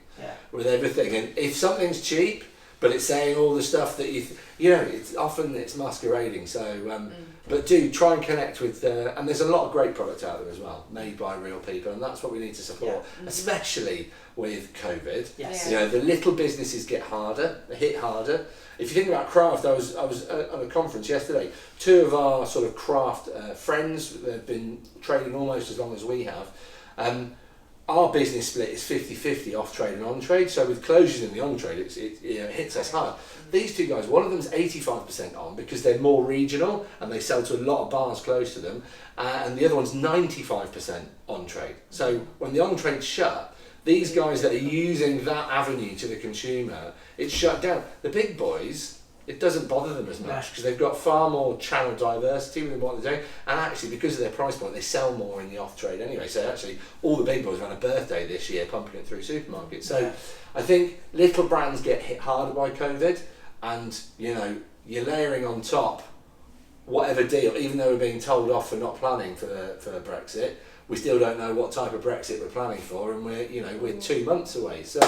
B: with everything. And if something's cheap, but it's saying all the stuff that it's masquerading. So, but do try and connect with and there's a lot of great products out there as well, made by real people, and that's what we need to support, especially with COVID.
A: Yes.
B: The little businesses hit harder. If you think about craft, I was at a conference yesterday. Two of our sort of craft friends that have been trading almost as long as we have. Our business split is 50-50 off-trade and on-trade, so with closures in the on-trade, it hits us hard. These two guys, one of them's 85% on because they're more regional and they sell to a lot of bars close to them, and the other one's 95% on-trade. So when the on-trade's shut, these guys that are using that avenue to the consumer, it's shut down. The big boys, it doesn't bother them as much because they've got far more channel diversity within what they're doing, and actually because of their price point they sell more in the off trade anyway, so actually all the big boys ran a birthday this year pumping it through supermarkets. So I think little brands get hit harder by COVID, and you're layering on top whatever deal, even though we're being told off for not planning for Brexit, we still don't know what type of Brexit we're planning for, and we're 2 months away, so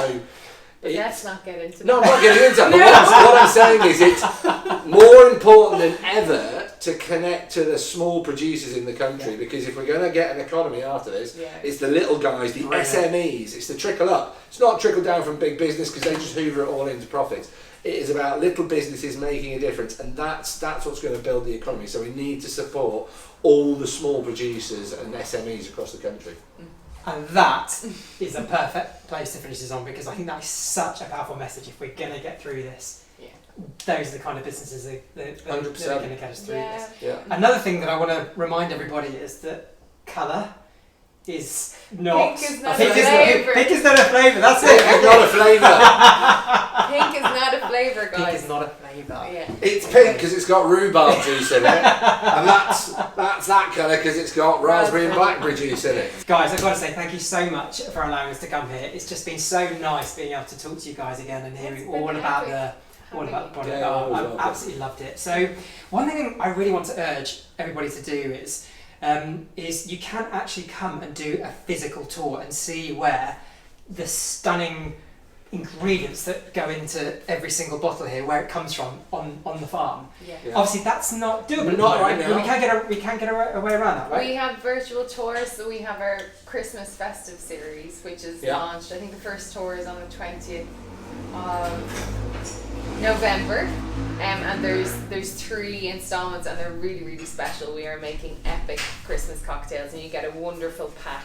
C: but let's not get into that.
B: No, I'm not getting into that. But what I'm saying is it's more important than ever to connect to the small producers in the country, because if we're going to get an economy after this, it's the little guys, the SMEs, it's the trickle up. It's not trickle down from big business because they just hoover it all into profits. It is about little businesses making a difference, and that's what's going to build the economy. So we need to support all the small producers and SMEs across the country.
A: And that is a perfect place to finish this on, because I think that is such a powerful message. If we're going to get through this, those are the kind of businesses that are going to get us through this.
B: Yeah.
A: Another thing that I want to remind everybody is that colour is not...
C: Pink is not a flavour.
A: Pink is not a flavour, that's it.
B: Pink is not a flavour.
C: Pink is not a flavour, guys.
A: Pink is not a flavour.
C: Yeah.
B: It's pink because it's got rhubarb juice in it, and that's that colour because it's got raspberry and blackberry juice in it.
A: Guys, I've got to say thank you so much for allowing us to come here. It's just been so nice being able to talk to you guys again and hearing all about the product. I've absolutely loved it. So one thing I really want to urge everybody to do is you can actually come and do a physical tour and see where the stunning ingredients that go into every single bottle here, where it comes from on the farm. Obviously that's not doable
B: Not right now.
A: We can't get a way around that, right?
C: We have virtual tours, so we have our Christmas festive series, which is launched. I think the first tour is on the 20th of November, and there's 3 installments, and they're really, really special. We are making epic Christmas cocktails, and you get a wonderful pack.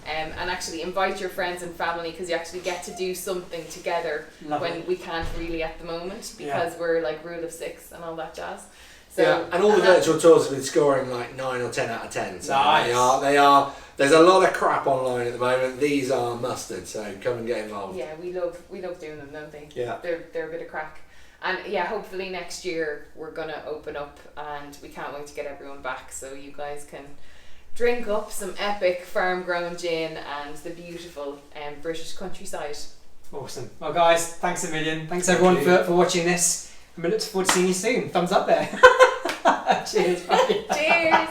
C: And actually invite your friends and family, because you actually get to do something together when we can't really at the moment, because we're like rule of 6 and all that jazz. So,
B: and all the virtual tours have been scoring like 9 or 10 out of 10. So
A: nice.
B: they are. There's a lot of crap online at the moment. These are mustard, so come and get involved.
C: Yeah, we love doing them, don't they?
B: Yeah.
C: They're a bit of crack. And hopefully next year we're gonna open up, and we can't wait to get everyone back so you guys can drink up some epic farm-grown gin and the beautiful British countryside.
A: Awesome. Well, guys, thanks a million. Thanks everyone for watching this. I look forward to seeing you soon. Thumbs up there. Cheers.
C: Cheers.